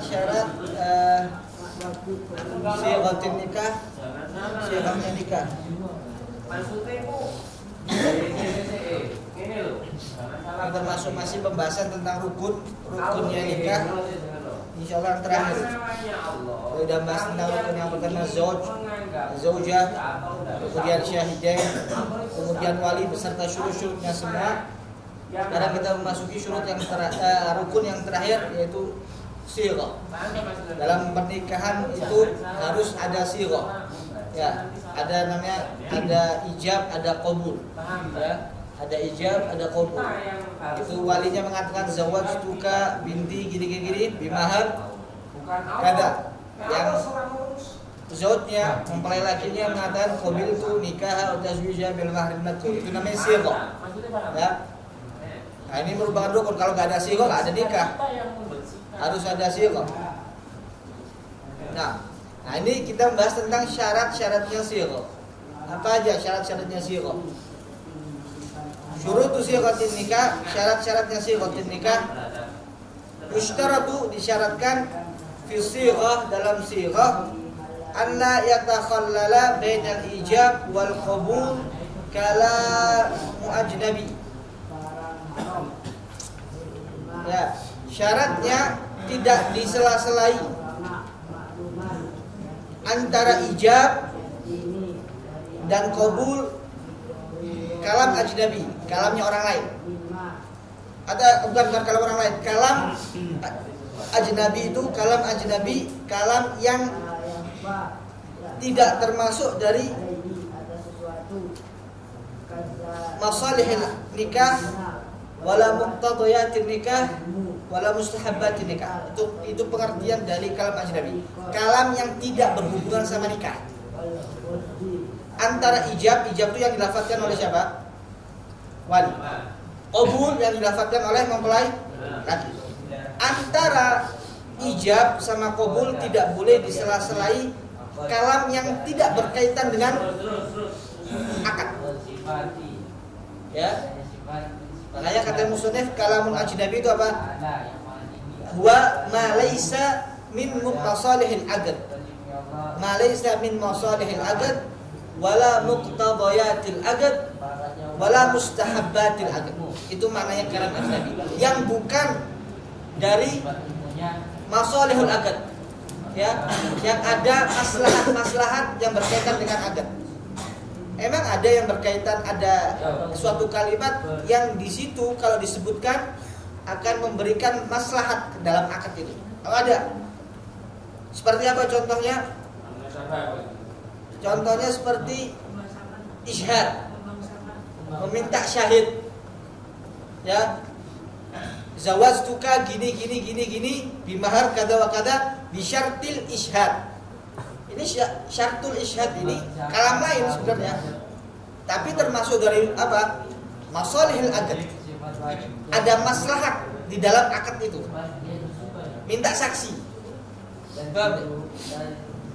syarat sighatin nikah, sigahnya nikah. Yang termasuk masih pembahasan tentang rukunnya nikah. Insyaallah yang terakhir. Sudah bahas tentang rukun yang pertama zaujah, kemudian syahidain, kemudian wali beserta syurut-syurutnya semua. Sekarang kita memasuki syurut yang rukun yang terakhir, yaitu sighah. Dalam pernikahan itu harus ada sighah. Ya, ada ijab, ada qabul. Ya, ada ijab, ada qabul. Itu walinya mengatakan zawajtuka binti gini-gini bimahar kada. Yang zaujnya mempelai lakinya mengatakan qabiltu nikah atau tazwija bil mahrin madkur. Itu namanya sighah. Ya. Nah, ini merupakan rukun. Kalau nggak ada sighah, nggak ada nikah. Harus ada sighah. Nah, ini kita membahas tentang syarat-syaratnya sighah. Apa aja syarat-syaratnya sighah? Syurutu sighatin nikah, syarat-syaratnya sighatin nikah. Yushtaratu, disyaratkan fi sighah, dalam sighah, alla yatakhallala bainal ijab wal qabul kala muajnabi. Ya, syaratnya tidak disela-selai antara ijab dan qabul kalam ajnabi, kalamnya orang lain. Bukan kalam orang lain, kalam ajnabi itu kalam ajnabi, kalam yang tidak termasuk dari masalihil nikah wala muqtadayatin nikah wala mustahabbatin nikah. Itu pengertian dari kalam ajnabi, kalam yang tidak berhubungan sama nikah. Antara ijab itu yang dilafadzkan oleh siapa? Wali. Qabul yang dilafadzkan oleh mempelai laki. Antara ijab sama qabul tidak boleh disela-selai kalam yang tidak berkaitan dengan akad. Ya. Makanya kata musannif kalamun ajnabi itu apa? Huwa ma laysa min muqtasalihil aqd. Ma laysa min masalihil aqd wala muqtadayatil aqd wala mustahabbatil aqd. Itu maknanya kalam ajnabi, yang bukan dari masalihul aqd. Ya, yang ada maslahat-maslahat yang berkaitan dengan aqd. Emang ada yang berkaitan, ada suatu kalimat yang di situ kalau disebutkan akan memberikan maslahat dalam akad itu. Kalau ada. Seperti apa contohnya? Contohnya seperti isyhad, meminta syahid. Ya. Zawajtuka gini bimahar kada wa kada bi syartil isyhad. Ini syartul isyhad ini kalam lain sebenarnya. Tapi termasuk dari apa? Masalihil aqd. Ada maslahat di dalam akad itu. Minta saksi. Paham?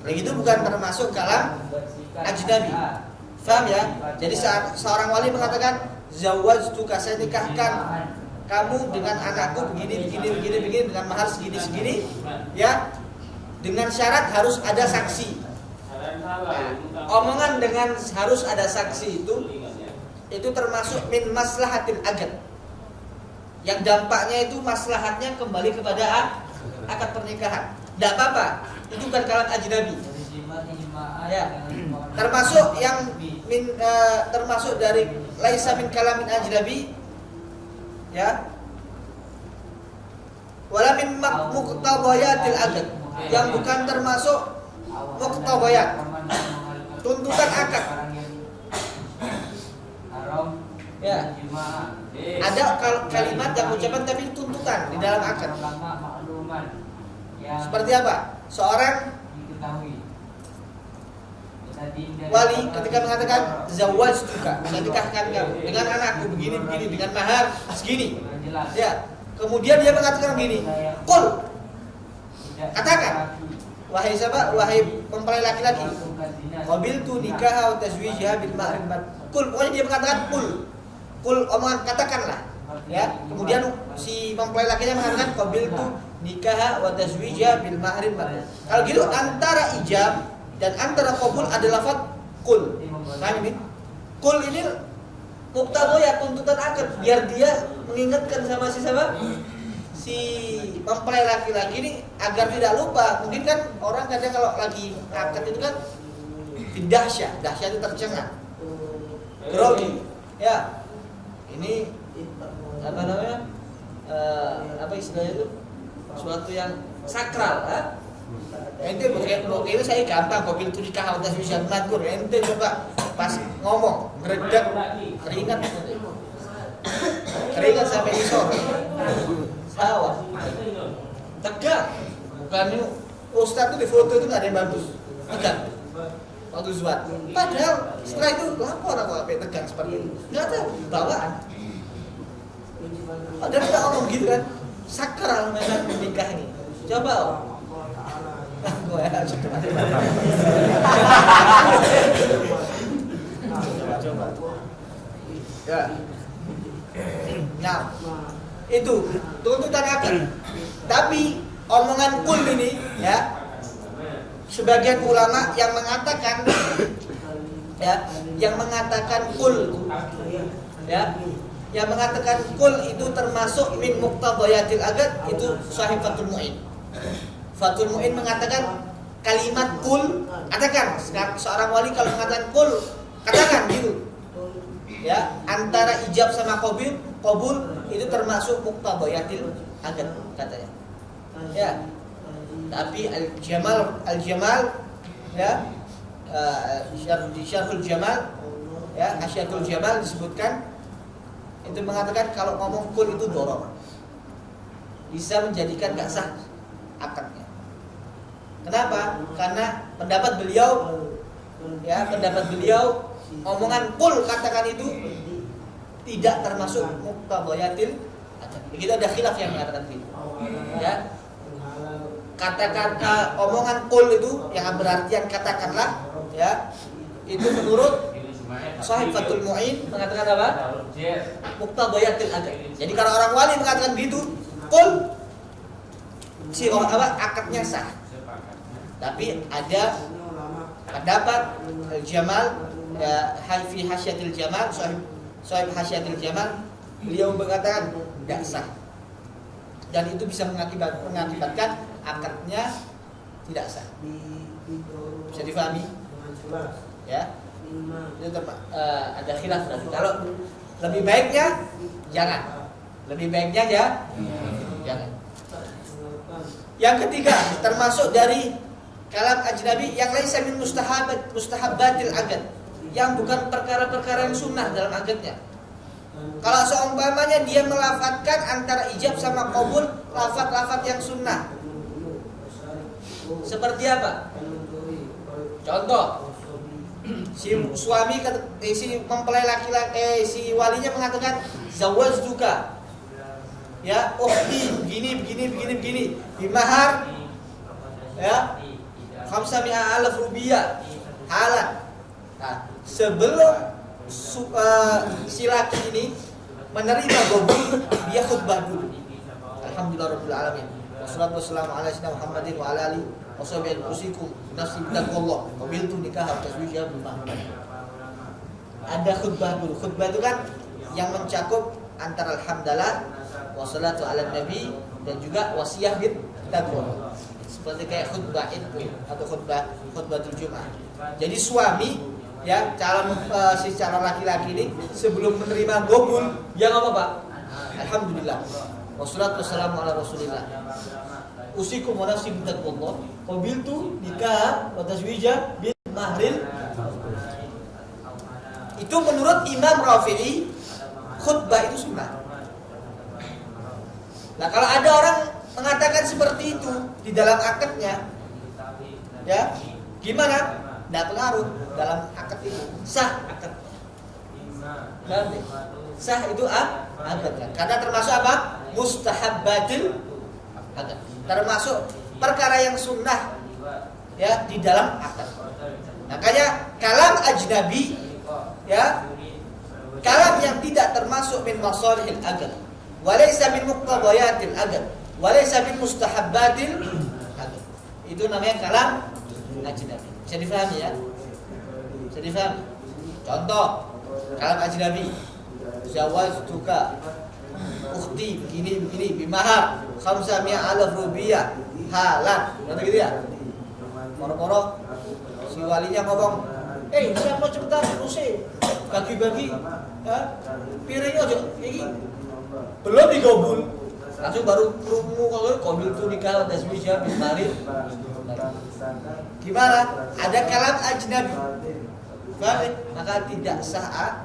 Begitu bukan termasuk kalam ajnabi. Paham ya? Jadi seorang wali mengatakan zawajtuka, saya nikahkan kamu dengan anakku begini dengan mahar segini, ya. Dengan syarat harus ada saksi. Nah, omongan dengan harus ada saksi itu termasuk min maslahatil aqd. Yang dampaknya itu maslahatnya kembali kepada akad pernikahan. Tidak apa-apa. Itu bukan kalam ajnabi. Ya. Termasuk yang termasuk dari laisa min kalamin ajnabi, ya. Wala min muqtadayatil aqd, yang bukan termasuk muqtadayat, tuntutan akad. Ya. Ada kalimat yang ucapan tapi tuntutan di dalam akad. Seperti apa? Seorang wali ketika mengatakan zawajtuka, saya nikahkan kamu dengan anakku begini dengan mahar segini. Ya. Kemudian dia mengatakan begini, qul, katakan, wahai siapa? Wahai mempelai laki-laki, qabiltu nikah wa tazwijha bil mahrin mad. Qul, pokoknya dia mengatakan qul, omongan katakanlah. Ya. Kemudian si mempelai lakinya mengatakan qabiltu nikah wa tazwija bil mahril madkur. Kalau gitu antara ijab dan antara qabul ada lafaz kul. Paham ini? Kul ini muqtadaya tuntutan akad biar dia mengingatkan sama si siapa? Si mempelai laki-laki ini agar tidak lupa. Mungkin kan orang kadang kalau lagi akad itu kan dahsyah itu tercengang. Grogi. Ya. Ini apa namanya? Apa istilahnya itu? Suatu yang sakral, ente begini saya gampang kok pintu nikah atas bisa mengatur. Ente coba pas ngomong meredak keringat sampai isor sawah tegang. Bukan ini ustaz itu di foto itu nggak ada yang bagus, tegang waktu zuat. Padahal setelah itu lapor aku sampai tegang seperti itu, nggak tahu bawaan. Padahal kita ngomong gitu kan, sakral memang nikah ini. Coba gue ya coba. Ya. Nah, itu tuntutan akad. Tapi omongan kul ini ya, sebagian ulama yang mengatakan ya, yang mengatakan kul ya, yang mengatakan kul itu termasuk min muqtadayatil akad, itu Sahih Fathul Mu'in. Fathul Mu'in mengatakan kalimat kul, katakan seorang wali kalau mengatakan kul, katakan gitu. Ya, antara ijab sama qabul itu termasuk muqtadayatil akad katanya. Ya. Tapi al-jamal ya, di Syarhul Jamal ya, Hasyatul Jamal disebutkan itu mengatakan kalau ngomong kul itu doror, bisa menjadikan gak sah akadnya. Kenapa? Karena pendapat beliau omongan kul katakan itu tidak termasuk muqtadayatil akad. Begitu ada khilaf yang mengatakan begitu. Ya. Katakan omongan kul itu yang berartian katakanlah ya, itu menurut Sahih Fathul Mu'in mengatakan apa? Muqtadayatil akad. Jadi kalau orang wali mengatakan begitu, kul si akadnya sah. Tapi ada pendapat Jamal ya, fi Hasyatil Jamal, Sahih Hasyatil Jamal, beliau mengatakan tidak sah. Dan itu bisa mengakibatkan akadnya tidak sah. Bisa difahami? Ya. Itu ada khilaf tadi. Kalau lebih baiknya jangan. Lebih baiknya ya jangan. Yang ketiga, termasuk dari kalam ajnabi yang lain min mustahabbatil akad, yang bukan perkara-perkara yang sunnah dalam akadnya. Kalau seumpamanya dia melafatkan antara ijab sama qabul, lafaz-lafaz yang sunnah. Seperti apa? Contoh, si suami si mempelai laki-laki si walinya mengatakan zawajtuka ya ukhti begini di mahar ya 500.000 rupiah halal. Nah, sebelum si laki ini menerima qabul, dia khutbah dulu. Alhamdulillahirabbil alamin. Wassalatu wassalamu ala sayyidina Muhammadin wa ala alihi washabihi usikum nafsi bittaqwallah qabiltu nikah tazwija bil mahram. Ada khutbah dulu. Khutbah itu kan yang mencakup antara alhamdulillah, wassalatu ala nabi, dan juga wasiyah bit taqwa. Seperti kayak khutbah itu atau khutbatul Jumat. Jadi suami ya, si calon laki-laki ini sebelum menerima qabul dia ngomong apa? Alhamdulillah. Wassalatu wassalamu ala Rasulillah. Usikum wa nafsi bittaqwallah qabiltu nikah wa tazwija bil mahril. Itu menurut Imam Rafi'i khutbah itu sunnah. Nah, kalau ada orang mengatakan seperti itu di dalam akadnya, ya gimana? Tidak pengaruh dalam akad itu, sah akad. Sah itu akadnya, karena termasuk apa? Mustahabbatil akad, termasuk perkara yang sunnah ya di dalam akad. Makanya kalam ajnabi ya, kalam yang tidak termasuk min masalihil akad, walaysa min muqtadayatil akad, walaysa min mustahabbatil akad. Itu namanya kalam ajnabi. Bisa difahami ya? Bisa difahami. Contoh kalam ajnabi. Zawajtuka ukhti begini bimahar 500,000 rupiah halan. Betul gitu ya? Moro-moro si walinya ngomong, siapa cepetan usai bagi-bagi piringnya aja ini belum digobul langsung baru kerungu kalau kobil itu nikah tasbihnya bismillah. Gimana? Ada kalam ajnabi. Paham? Maka tidak sah.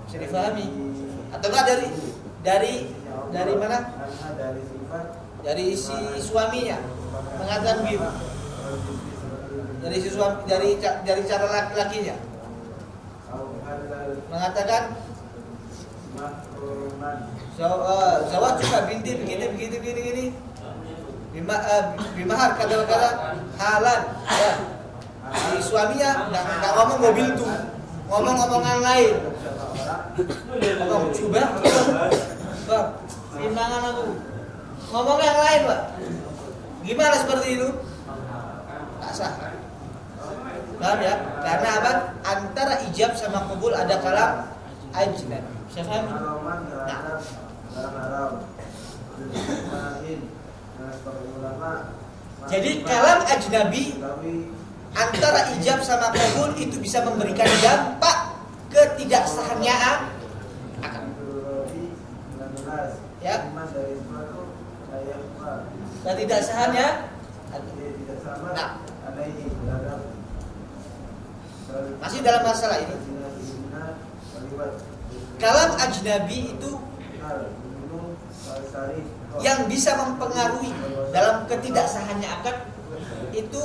Bisa difahami. Atau enggak dari mana? Dari si suaminya mengatakan begitu. Dari si suami dari cara laki-lakinya mengatakan zawaj juga binti begini bimahar kata halan ya. Si suaminya nggak ngomong mobil itu, ngomong-ngomongan lain, ngomong coba bang timbangan aku ngomong yang lain pak, gimana seperti itu? Tak sah. Paham ya? Karena apa? Antara ijab sama qabul ada kalam ajnabi. Bisa paham? Nah. Jadi kalam ajnabi antara ijab sama qabul itu bisa memberikan dampak ketidaksahannya akad. Ya. Ketidaksahannya. Nah. Masih dalam masalah ini. Kalam ajnabi itu yang bisa mempengaruhi dalam ketidaksahannya akad itu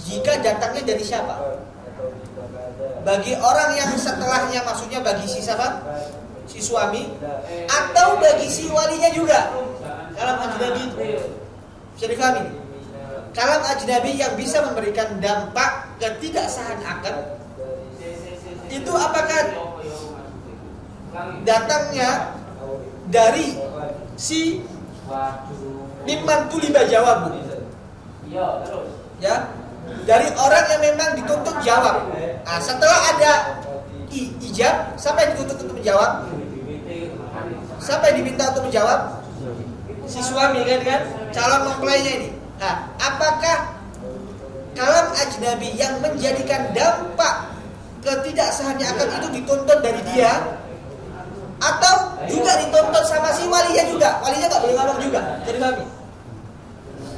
jika datangnya dari siapa? Bagi orang yang setelahnya, maksudnya bagi si siapa? Si suami atau bagi si walinya juga. Kalam ajnabi itu bisa difahami. Kalam ajnabi yang bisa memberikan dampak ketidaksahan akad itu apakah datangnya dari si mimman tuliba jawab, ya, dari orang yang memang dituntut jawab. Nah, setelah ada ijab, siapa yang dituntut untuk menjawab? Siapa yang diminta untuk menjawab? Si suami kan calon mempelainya ini. Nah, apakah kalam ajnabi yang menjadikan dampak ketidaksahannya akad itu dituntut dari dia atau juga dituntut sama si walinya juga? Walinya nggak boleh ngomong juga. Jadi kami,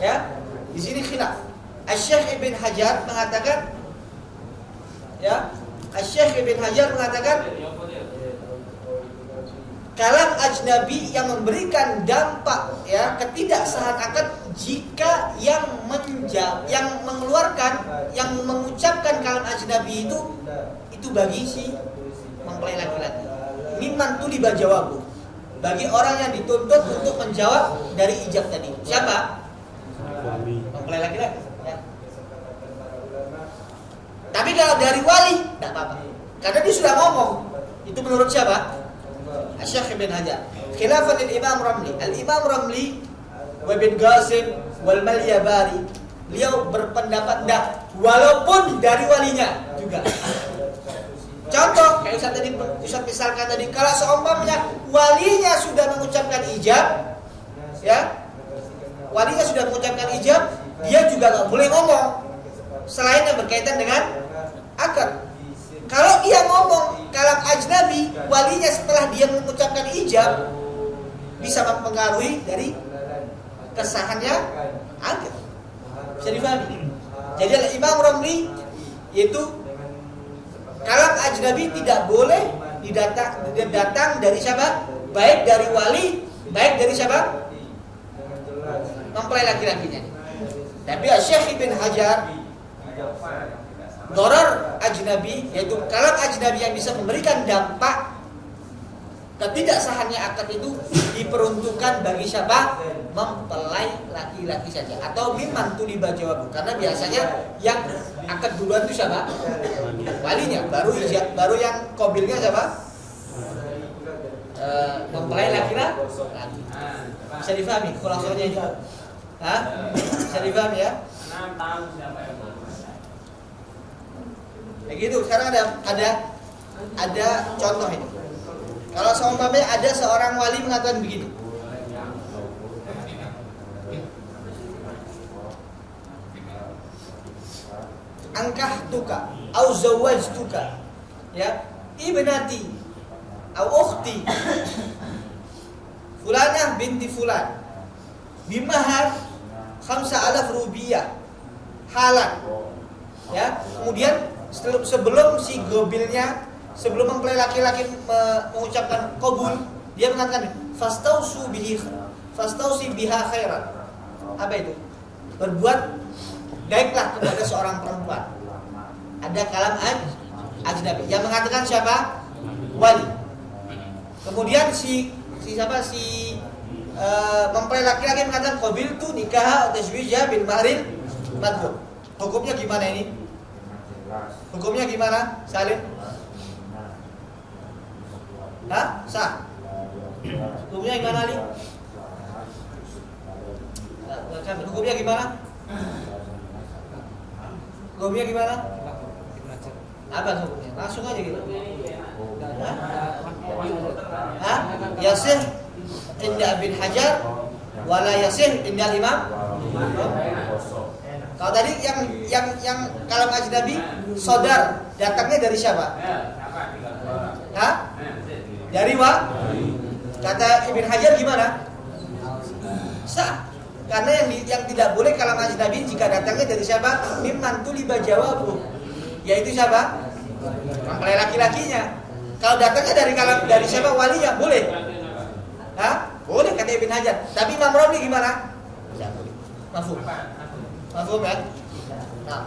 ya, di sini khilaf. Asy-Syaikh Ibn Hajar mengatakan, ya, Asy-Syaikh Ibn Hajar mengatakan kalam ajnabi yang memberikan dampak ya ketidaksahan akad jika yang mengeluarkan, yang mengucapkan kalam ajnabi itu bagi si mempelai laki-laki. Mimman tuliba jawabu, bagi orang yang dituntut untuk menjawab dari ijab tadi. Siapa? Mempelai laki-laki. Ya. Tapi kalau dari wali tidak apa-apa, karena dia sudah ngomong. Itu menurut siapa? Asy-Syaikh Ibn Hajar. Khilafan Imam Ramli. Al-Imam Ramli wa bin Qasim wal Malyabari, beliau berpendapat enggak, walaupun dari walinya juga. Contoh kayak Ustaz misalkan tadi, kalau seumpamanya walinya sudah mengucapkan ijab, ya, walinya sudah mengucapkan ijab, dia juga nggak boleh ngomong selain yang berkaitan dengan akad. Kalau dia ngomong kalam ajnabi, walinya setelah dia mengucapkan ijab bisa mempengaruhi dari kesahannya akad. Bisa difahami? Jadi Imam Ramli yaitu kalam ajnabi tidak boleh datang dari siapa? Baik dari wali, baik dari siapa? Mempelai laki-lakinya. Tapi Syekh Ibn Hajar, darar ajnabi, yaitu kalam ajnabi yang bisa memberikan dampak ketidaksahannya akad itu diperuntukkan bagi siapa? Mempelai laki-laki saja atau mimman tuliba jawab, karena biasanya yang akad duluan itu siapa? Walinya, baru yang qabilnya siapa? Mempelai laki-laki. Bisa difahami khulasonya ini? Hah? Bisa difahami ya? Kayak gitu. Sekarang ada contoh ini. Kalau seumpamanya ada seorang wali mengatakan begini. Angkah tuka, au zawaj tuka, ya, ibnati, au ukhti, fulanah binti fulan, bimahar 5,000 rupiah, halal, ya. Kemudian sebelum si gobilnya, sebelum mempelai laki-laki mengucapkan qabul, dia mengatakan fastausu biha khairan. Apa itu? Berbuat baiklah kepada seorang perempuan. Ada kalam ajnabi yang mengatakan siapa? Wali. Kemudian si mempelai laki-laki mengatakan qabiltu nikah tazwija bil mahril madhur. Hukumnya gimana ini? Hukumnya gimana, Salim? Hah? Sah. Hukumnya gimana, Ali? Hukumnya gimana? Hukumnya gimana? Apa hukumnya? Langsung aja gitu. Hah? Yasih inda Ibn Hajar wala yasih inda Imam. Kalau tadi yang kalam ajnabi sodar datangnya dari siapa? Hah? Dari kata Ibn Hajar gimana? Sah. Karena yang tidak boleh kalam ajnabi jika datangnya dari siapa? Mimman tuliba jawabu. Yaitu siapa? Mempelai laki-lakinya. Kalau datangnya dari siapa? Walinya, boleh. Hah? Boleh kata Ibn Hajar. Tapi Imam Romli gimana? Tidak boleh. Mafhum. Mafhum ya? Nah.